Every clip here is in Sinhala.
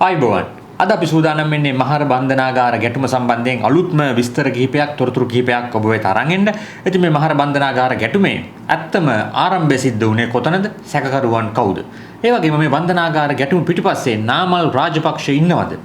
ආයිබෝවන් අද අපි සූදානම් වෙන්නේ මහර බන්ධනාගාර ගැටුම සම්බන්ධයෙන් අලුත්ම විස්තර කිහිපයක් තොරතුරු කිහිපයක් ඔබ වෙත අරන් එන්න. ඉතින් මේ මහර බන්ධනාගාර ගැටුමේ ඇත්තම ආරම්භය සිද්ධ වුණේ කොතනද? සැකකරුවන් කවුද? ඒ වගේම මේ බන්ධනාගාර ගැටුම පිටිපස්සේ නාමල් රාජපක්ෂ ඉන්නවද?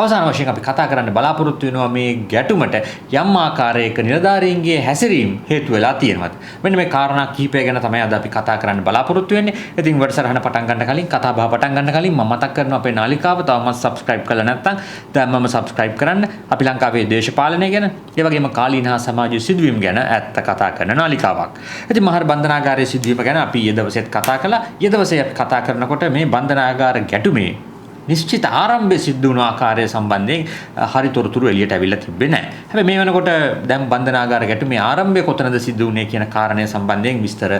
අවසාන වශයෙන් අපි කතා කරන්න බලාපොරොත්තු වෙනවා මේ ගැටුමට යම් ආකාරයක නිලධාරීන්ගේ හැසිරීම හේතු වෙලා තියෙනවද? මෙන්න මේ කාරණා කිහිපය ගැන තමයි අද අපි කතා කරන්න බලාපොරොත්තු වෙන්නේ. ඉතින් වැඩසටහන පටන් ගන්න කලින් කතා බහ පටන් ගන්න කලින් මම මතක් කරනවා අපේ නාලිකාව තවමත් subscribe කරලා නැත්නම් දැන්මම subscribe කරන්න. අපි ලංකාවේ දේශපාලනය ගැන, ඒ වගේම කාලීන හා සමාජ සිදුවීම් ගැන ඇත්ත කතා කරන නාලිකාවක්. ඉතින් මහර බන්ධනාගාරයේ සිදුවීම ගැන අපි ඊ දවසෙත් කතා කළා. ඊ දවසේ අපි කතා කරනකොට මේ බන්ධනාගාර ගැටුමේ නිශ්චිත ආරම්භය සිද්ධ වුණු ආකාරය සම්බන්ධයෙන් හරි තොරතුරු එළියට අවිල්ලා තිබ්බේ නැහැ. හැබැයි මේ වෙනකොට දැන් බන්ධනාගාර ගැටුමේ ආරම්භය කොතනද සිද්ධ වුණේ කියන කාරණය සම්බන්ධයෙන් විස්තර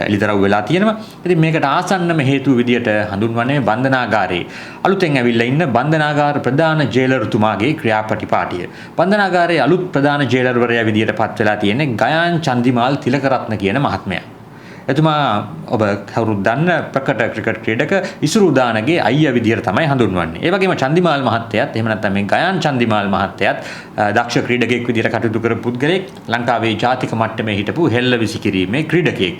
එළිදරව් වෙලා තියෙනවා. ඉතින් මේකට ආසන්නම හේතුව විදියට හඳුන්වන්නේ බන්ධනාගාරයේ අලුතෙන් ඇවිල්ලා ඉන්න බන්ධනාගාර ප්‍රධාන ජේලර්තුමාගේ ක්‍රියාපටිපාටිය. බන්ධනාගාරයේ අලුත් ප්‍රධාන ජේලර්වරයා විදියට පත් වෙලා තියෙන්නේ ගයාන් චන්දිමාල් තිලකරත්න කියන මහත්මයා. එතුමා ඔබ කවුරුත් දන්න ප්‍රකට ක්‍රිකට් ක්‍රීඩක ඉසුරුදානගේ අයියා විදියට තමයි හඳුන්වන්නේ. ඒ වගේම චන්දිමාල් මහත්තයාත් එහෙම නැත්නම් මේ ගයාන් චන්දිමාල් මහත්තයාත් දක්ෂ ක්‍රීඩකයෙක් විදියට කටයුතු කරපු පුද්ගලෙක්. ලංකාවේ ජාතික මට්ටමේ හිටපු හෙල්ල විසිකිරීමේ ක්‍රීඩකයෙක්.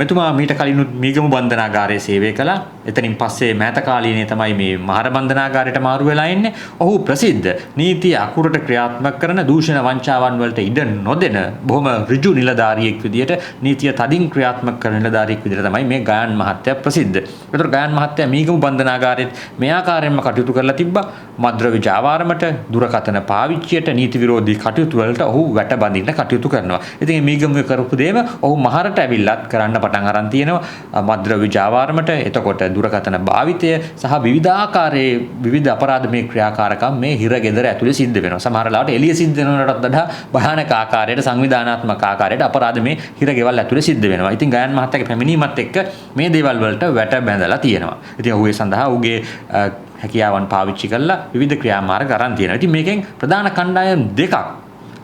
මෙතුමා මීට කලිනුත් මීගමු බන්ධනාගාරයේ සේවය කළා. එතනින් පස්සේ මෑත කාලීනේ තමයි මේ මහර බන්ධනාගාරයට මාරු වෙලා ඉන්නේ. ඔහු ප්‍රසිද්ධ නීතිය අකුරට ක්‍රියාත්මක කරන දූෂණ වංචාවන් වලට ඉඩ නොදෙන බොහොම ඍජු නිලධාරියෙක් විදියට නීතිය තදින් ක්‍රියාත්මක කරන නිලධාරියෙක් විදිහට තමයි මේ ගයාන් මහත්තයා ප්‍රසිද්ධ. ඒතර ගයාන් මහත්තයා මීගමු බන්ධනාගාරයේ මේ ආකාරයෙන්ම කටයුතු කරලා තිබ්බා. මද්ද්‍රව්‍ය ජාවාරමට, දුරකථන පාවිච්චියට, නීති විරෝධී කටයුතු වලට ඔහු වැට බඳින්න කටයුතු කරනවා. ඉතින් මේ මීගමු කරපු දේම ඔහු මහරට ඇවිල්ලත් කරන්න පටන් අරන් තියෙනවා. මද්ද්‍රව්‍ය ජාවාරමට, එතකොට දුරකථන භාවිතය සහ විවිධාකාරයේ විවිධ අපරාධමය ක්‍රියාකාරකම් මේ හිරගෙදර ඇතුලේ සිද්ධ වෙනවා. සමහර ලාවට එළිය සිද්ධ වෙනවටත් වඩා භයානක ආකාරයට සංවිධානාත්මක ආකාරයට අපරාධ මේ හිරගෙවල් ඇතුලේ සිද්ධ වෙනවා. ඉතින් ගයාන් මහත්තයාගේ පැමිණීමත් එක්ක මේ දේවල් වලට වැට බැඳලා තියෙනවා. ඉතින් ඔහු ඒ සඳහා ඔහුගේ හැකියාවන් පාවිච්චි කරලා විවිධ ක්‍රියාමාර්ග අරන් තියෙනවා. ඉතින් මේකෙන් ප්‍රධාන කණ්ඩායම් දෙකක්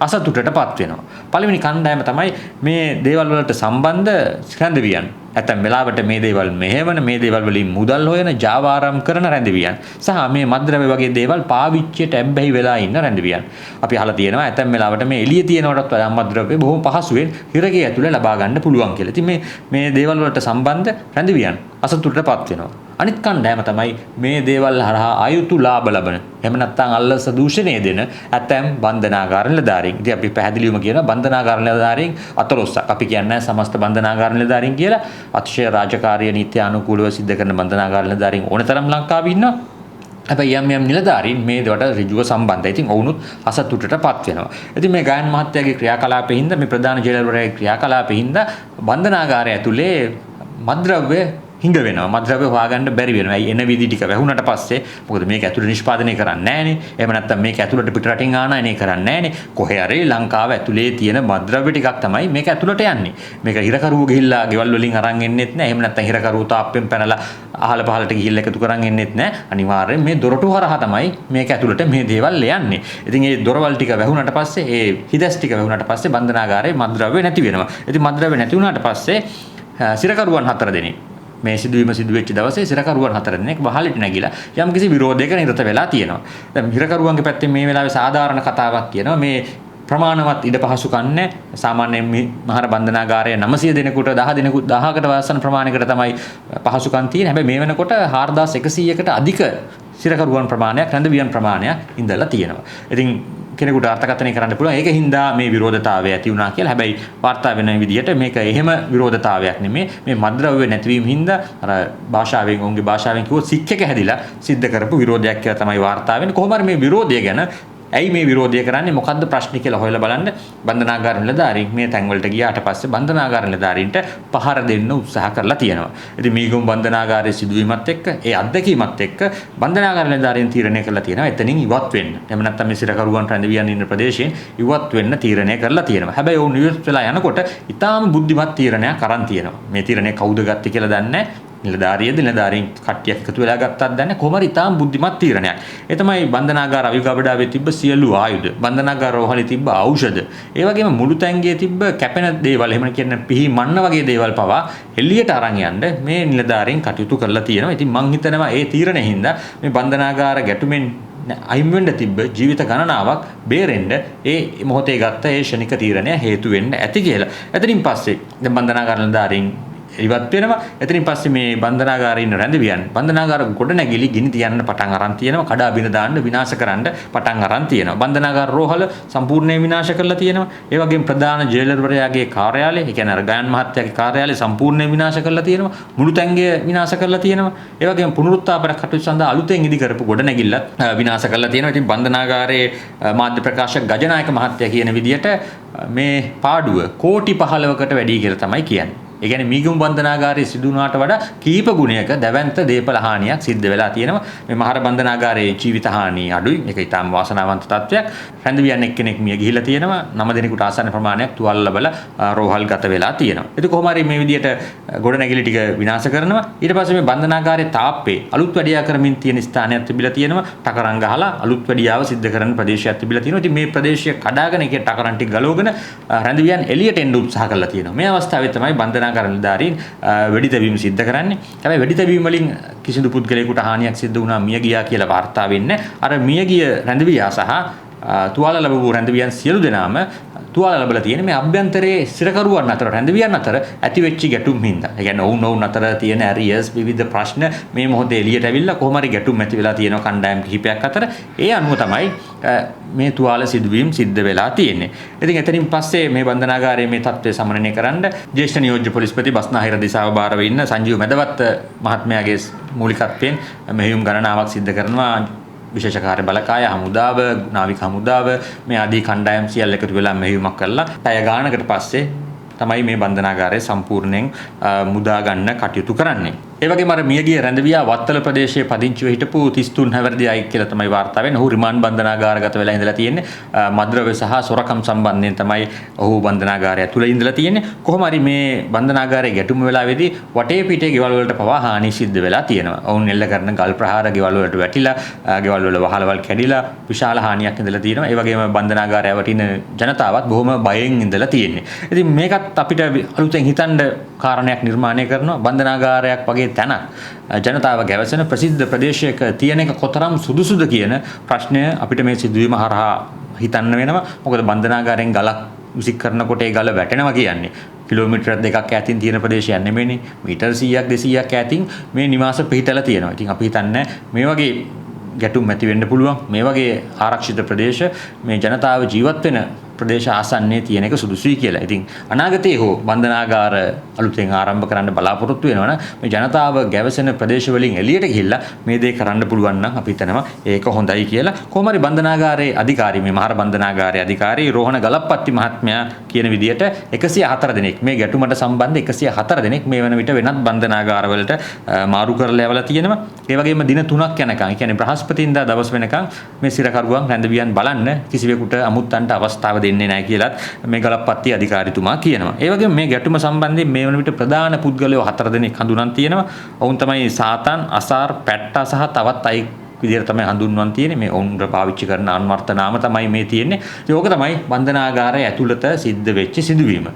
අසතුටටපත් වෙනවා. පළවෙනි කණ්ඩායම තමයි මේ දේවල් වලට සම්බන්ධ රැඳවියන්. නැත්නම් වෙලාවට මේ දේවල් මෙහෙවන, මේ දේවල් වලින් මුදල් හොයන, ජාවාරම් කරන රැඳවියන්. සහ මේ මද්ද්‍රව්‍ය වගේ දේවල් පාවිච්චියට ඇබ්බැහි වෙලා ඉන්න රැඳවියන්. අපි අහලා තියෙනවා ඇතැම් වෙලාවට මේ එළිය තියෙනවටත් වඩා මද්ද්‍රව්‍ය බොහොම පහසුවෙන් හිරගේ ඇතුලේ ලබා ගන්න පුළුවන් කියලා. ඉතින් මේ දේවල් වලට සම්බන්ධ රැඳවියන් අසතුටටපත් වෙනවා. අනිත් කණ්ඩායම තමයි මේ දේවල් හරහා ආයුතු ලාභ ලබන. එහෙම නැත්නම් අල්ලස දූෂණය දෙන ඇතැම් බන්ධනාගාර නිලධාරීන්. ඉතින් අපි පැහැදිලිවම කියනවා බන්ධනාගාර නිලධාරීන් 14ක්. අපි කියන්නේ සමස්ත බන්ධනාගාර නිලධාරීන් කියලා. අතිශය රාජකාරී නීති අනුකූලව සිද්ධ කරන බන්ධනාගාර නිලධාරීන් ඕනතරම් ලංකාවේ ඉන්නවා. හැබැයි යම් නිලධාරීන් මේ දේවට ඍජුව සම්බන්ධයි. ඉතින් ඔවුනුත් අසතුටටපත් වෙනවා. ඉතින් මේ ගයාන් මහත්තයාගේ ක්‍රියාකලාපෙ හින්දා මේ ප්‍රධාන ජේලර්වරයාගේ ක්‍රියාකලාපෙ හින්දා බන්ධනාගාරය ඇතුලේ මද්ද්‍රව්‍ය හිඟ වෙනවා. මද්ද්‍රව්‍ය හොයාගන්න බැරි වෙනවා. ඇයි එන විදි ටික වැහුණට පස්සේ මොකද මේක ඇතුළේ නිෂ්පාදනය කරන්නේ නැහනේ. එහෙම නැත්නම් මේක ඇතුළට පිට රටින් ආනයනය කරන්නේ නැහනේ. කොහේ හරි ලංකාව ඇතුලේ තියෙන මද්ද්‍රව්‍ය ටිකක් තමයි මේක ඇතුළට යන්නේ. මේක හිරකරුවෝ ගිහිල්ලා ගෙවල් වලින් අරන් එන්නෙත් නැහැ. එහෙම නැත්නම් හිරකරුවෝ තාප්පෙන් පැනලා අහල පහලට ගිහිල්ලා එකතු කරන් එන්නෙත් නැහැ. අනිවාර්යෙන් මේ දොරටු හරහා තමයි මේක ඇතුළට මේ දේවල් යන්නේ. ඉතින් මේ දොරවල් ටික වැහුණට පස්සේ ඒ හිදස් ටික වැහුණට පස්සේ බන්ධනාගාරයේ මද්ද්‍රව්‍ය නැති වෙනවා. ඉතින් මද්ද්‍රව්‍ය නැති වුණාට පස්සේ සිරකරුවන් 4 දෙනෙක් මේ සිදුවීම සිදු වෙච්ච දවසේ සිරකරුවන් 4 දෙනෙක් වහලට නැගිලා යම්කිසි විරෝධයක නිරත වෙලා තියෙනවා. දැන් හිරකරුවන්ගේ පැත්තෙන් මේ වෙලාවේ සාධාරණ කතාවක් කියනවා මේ ප්‍රමාණවත් ඉඩ පහසුකම් නැහැ. සාමාන්‍යයෙන් මහර බන්ධනාගාරයේ 900 දෙනෙකුට 1000කට වසන ප්‍රමාණයකට තමයි පහසුකම් තියෙන්නේ. හැබැයි මේ වෙනකොට 4100කට අධික සිරකරුවන් ප්‍රමාණයක්, රැඳවියන් ප්‍රමාණයක් ඉඳලා තියෙනවා. ඉතින් කෙනෙකුට අර්ථකථනය කරන්න පුළුවන් ඒක හින්දා මේ විරෝධතාවය ඇති වුණා කියලා. හැබැයි වාර්තා වෙන විදිහට මේක එහෙම විරෝධතාවයක් නෙමෙයි. මේ මද්ද්‍රව්‍ය නැතිවීම හින්දා අර භාෂාවෙන් ඔවුන්ගේ භාෂාවෙන් කිව්වොත් සික් එක හැදිලා සිද්ධ කරපු විරෝධයක් කියලා තමයි වාර්තා වෙන්නේ. කොහොම හරි මේ විරෝධය ගැන ඇයි මේ විරෝධය කරන්නේ මොකද්ද ප්‍රශ්නේ කියලා හොයලා බලන්න බන්ධනාගාර නිලධාරීන් මේ තැන් වලට ගියාට පස්සේ බන්ධනාගාර නිලධාරීන්ට පහර දෙන්න උත්සාහ කරලා තියෙනවා. ඉතින් මීගමු බන්ධනාගාරයේ සිදුවීමත් එක්ක ඒ අත්දැකීමත් එක්ක බන්ධනාගාර නිලධාරීන් තීරණය කරලා තියෙනවා එතනින් ඉවත් වෙන්න. එහෙම නැත්නම් මේ සිරකරුවන් රැඳවියන් ඉන්න ප්‍රදේශයෙන් ඉවත් වෙන්න තීරණය කරලා තියෙනවා. හැබැයි ඔවුන් ඉවත් වෙලා යනකොට ඊටාම බුද්ධිමත් තීරණයක් අරන් තියෙනවා. මේ තීරණය කවුද ගත්තේ කියලා දන්නේ නැහැ. නිලධාරීන් කට්ටියක් එකතු වෙලා ගත්තත් දන්නේ කොහොම හරි ඉතාම බුද්ධිමත් තීරණයක්. ඒ තමයි බන්ධනාගාර අවිගබඩාවේ තිබ්බ සියලු ආයුධ, බන්ධනාගාර රෝහලේ තිබ්බ ඖෂධ, ඒ වගේම මුළු තැන්ගේ තිබ්බ කැපෙන දේවල්, එහෙම කියන පිහි මන්න වගේ දේවල් පවා එළියට අරන් යන්න මේ නිලධාරීන් කටයුතු කරලා තියෙනවා. ඉතින් මං හිතනවා ඒ තීරණය හින්දා මේ බන්ධනාගාර ගැටුමෙන් අයින් වෙන්න තිබ්බ ජීවිත ගණනාවක් බේරෙන්න ඒ මොහොතේ ගත්ත ඒ ෂණික තීරණය හේතු වෙන්න ඇති කියලා. එතනින් පස්සේ දැන් බන්ධනාගාර නිලධාරීන් ඉවත් වෙනවා. එතනින් පස්සේ මේ බන්ධනාගාරේ ඉන්න රැඳවියන් බන්ධනාගාර ගොඩනැගිලි ගිනි තියන්න පටන් අරන් තියෙනවා. කඩා බිඳ දාන්න විනාශ කරන්න පටන් අරන් තියෙනවා. බන්ධනාගාර රෝහල සම්පූර්ණයෙන් විනාශ කරලා තියෙනවා. ඒ වගේම ප්‍රධාන ජේලර්වරයාගේ කාර්යාලය, ඒ කියන්නේ අර ගයන් මහත්තයාගේ කාර්යාලය සම්පූර්ණයෙන් විනාශ කරලා තියෙනවා. මුළු තැන්ගේ විනාශ කරලා තියෙනවා. ඒ වගේම පුනරුත්ථාපන කටයුතු සඳහා අලුතෙන් ඉදි කරපු ගොඩනැගිල්ලත් විනාශ කරලා තියෙනවා. ඉතින් බන්ධනාගාරයේ මාධ්‍ය ප්‍රකාශක ගජනායක මහත්තයා කියන විදිහට මේ පාඩුව කෝටි 15කට වැඩි කියලා තමයි කියන්නේ. ඒ කියන්නේ මීගමු බන්ධනාගාරයේ සිදු වුණාට වඩා කීප ගුණයක දැවැන්ත දේපල හානියක් සිද්ධ වෙලා තියෙනවා. මේ මහර බන්ධනාගාරයේ ජීවිත හානිය අඩුයි. මේක ඊටාම් වාසනාවන්ත තත්වයක්. රැඳවියන් එක්කෙනෙක් මිය ගිහිලා තියෙනවා. 9 දෙනෙකුට ආසන්න ප්‍රමාණයක් තුවාල ලැබලා රෝහල්ගත වෙලා තියෙනවා. ඉතින් කොහොම හරි මේ විදියට ගොඩනැගිලි ටික විනාශ කරනවා. ඊට පස්සේ මේ බන්ධනාගාරයේ තාප්පේ අලුත් වැඩියා කරමින් තියෙන ස්ථානයක් තිබිලා තියෙනවා. ටකරන් ගහලා අලුත් වැඩියාව සිද්ධ කරන ප්‍රදේශයක් තිබිලා තියෙනවා. ඉතින් මේ ප්‍රදේශය කඩාගෙන ඒකේ ටකරන් ටික ගලවගෙන රැඳවියන් එළියට එන්න උත්සාහ කරලා තියෙනවා. මේ අවස්ථාවේ තමයි බන්ධනාගාර නිලධාරීන් වෙඩි තැබීම සිද්ධ කරන්නේ. හැබැයි වෙඩි තැබීම වලින් කිසිදු පුද්ගලයෙකුට හානියක් සිද්ධ වුණා, මිය ගියා කියලා වාර්තා වෙන්නේ. අර මිය ගිය රැඳවියා සහ තුවාල ලැබපු රැඳවියන් සියලු දෙනාම තුවාල ලැබලා තියෙන මේ අභ්‍යන්තරයේ සිරකරුවන් අතර රැඳවියන් අතර ඇති වෙච්ච ගැටුම් හින්දා. ඒ කියන්නේ ඔවුන් අතර තියෙන ඇරියස් විවිධ ප්‍රශ්න මේ මොහොතේ එළියට ඇවිල්ලා කොහොම හරි ගැටුම් ඇති වෙලා තියෙනවා කණ්ඩායම් කිහිපයක් අතර. ඒ අනුව තමයි මේ තුවාල සිදුවීම් සිද්ධ වෙලා තියෙන්නේ. ඉතින් එතනින් පස්සේ මේ බන්ධනාගාරයේ මේ තත්ත්වය සමනනය කරන්න ජ්‍යෙෂ්ඨ නියෝජ්‍ය පොලිස්පති බස්නාහිර දිසාව භාරව ඉන්න සංජීව මැදවත්ත මහත්මයාගේ මූලිකත්වයෙන් මෙහෙයුම් ගණනාවක් සිද්ධ කරනවා. විශේෂ කාර්ය බලකාය හමුදාව, නාවික හමුදාව මේ ආදී කණ්ඩායම් සියල්ල එකතු වෙලා මෙහෙයුමක් කළා. පැය ගානකට පස්සේ තමයි මේ බන්ධනාගාරය සම්පූර්ණයෙන් මුදා ගන්න කටයුතු කරන්නේ. ඒ වගේම අර මියගිය රැඳවියා වත්තල ප්‍රදේශයේ පදිංචිව හිටපු 33 හැවිරිදි අයෙක් කියලා තමයි වාර්තා වෙන්නේ. ඔහු රිමාන්ඩ් බන්ධනාගාරගත වෙලා ඉඳලා තියෙන්නේ. මද්ද්‍රව්‍ය සහ සොරකම් සම්බන්ධයෙන් තමයි ඔහු බන්ධනාගාරය ඇතුළේ ඉඳලා තියෙන්නේ. කොහොම හරි මේ බන්ධනාගාරයේ ගැටුම වෙලාවේදී වටේ පිටේ ගෙවල් වලට පවා හානි සිද්ධ වෙලා තියෙනවා. ඔවුන් එල්ල කරන ගල් ප්‍රහාර ගෙවල් වලට වැටිලා, ගෙවල් වල වහලවල් කැඩිලා විශාල හානියක් ඉඳලා තියෙනවා. ඒ වගේම බන්ධනාගාරය වටින ජනතාවත් බොහොම බයෙන් ඉඳලා තියෙන්නේ. ඉතින් මේකත් අපිට අලුතෙන් හිතන්න කාරණයක් නිර්මාණය කරනවා. බන්ධනාගාරයක් වගේ තැනක් ජනතාව ගැවසෙන ප්‍රසිද්ධ ප්‍රදේශයක තියෙන එක කොතරම් සුදුසුද කියන ප්‍රශ්නය අපිට මේ සිදුවීම හරහා හිතන්න වෙනවා. මොකද බන්ධනාගාරයෙන් ගලක් විසික් කරනකොට ඒ ගල වැටෙනවා කියන්නේ කිලෝමීටර් 2ක් ඈතින් තියෙන ප්‍රදේශයක් නෙමෙයිනේ. මීටර් 100ක් 200ක් ඈතින් මේ නිවාස පිහිටලා තියෙනවා. ඉතින් අපි හිතන්නේ මේ වගේ ගැටුම් ඇති වෙන්න පුළුවන්. මේ වගේ ආරක්ෂිත ප්‍රදේශ මේ ජනතාව ජීවත් වෙන ප්‍රදේශ ආසන්නයේ තියෙන එක සුදුසුයි කියලා. ඉතින් අනාගතයේ හෝ බන්ධනාගාර අලුතෙන් ආරම්භ කරන්න බලාපොරොත්තු වෙනවනම් මේ ජනතාව ගැවසෙන ප්‍රදේශ වලින් එළියට ගිහිල්ලා මේ දේ කරන්න පුළුවන් නම් අපි හිතනවා ඒක හොඳයි කියලා. කොහොම හරි බන්ධනාගාරයේ අධිකාරී මේ මහර බන්ධනාගාරයේ අධිකාරී රෝහණ ගලප්පත්ති මහත්මයා කියන විදිහට 104 දෙනෙක් මේ ගැටුමට සම්බන්ධ 104 දෙනෙක් මේ වන විට වෙනත් බන්ධනාගාරවලට මාරු කරලා යවලා තියෙනවා. ඒ වගේම දින 3ක් යනකම්, ඒ කියන්නේ බ්‍රහස්පතින්දා දවස් වෙනකම් මේ සිරකරුවන් රැඳවියන් බලන්න කිසිවෙකුට අමුත්තන්ට අවස්ථාව දෙන්නේ නැහැ කියලාත් මේ ගලප්පත්ති අධිකාරීතුමා කියනවා. ඒ වගේම මේ ගැටුම සම්බන්ධයෙන් මේ වන විට ප්‍රධාන පුද්ගලයෝ 4 දෙනෙක් හඳුනන් තියෙනවා. ඔවුන් තමයි සාතන්, අසාර්, පැට්ටා සහ තවත් අයෙක් විදිහට තමයි හඳුන්වන්න තියෙන්නේ. මේ ඔවුන්ට පාවිච්චි කරන අන්වර්ථ නාම තමයි මේ තියෙන්නේ. ඒක තමයි බන්ධනාගාරය ඇතුළත සිද්ධ වෙච්ච සිදුවීම.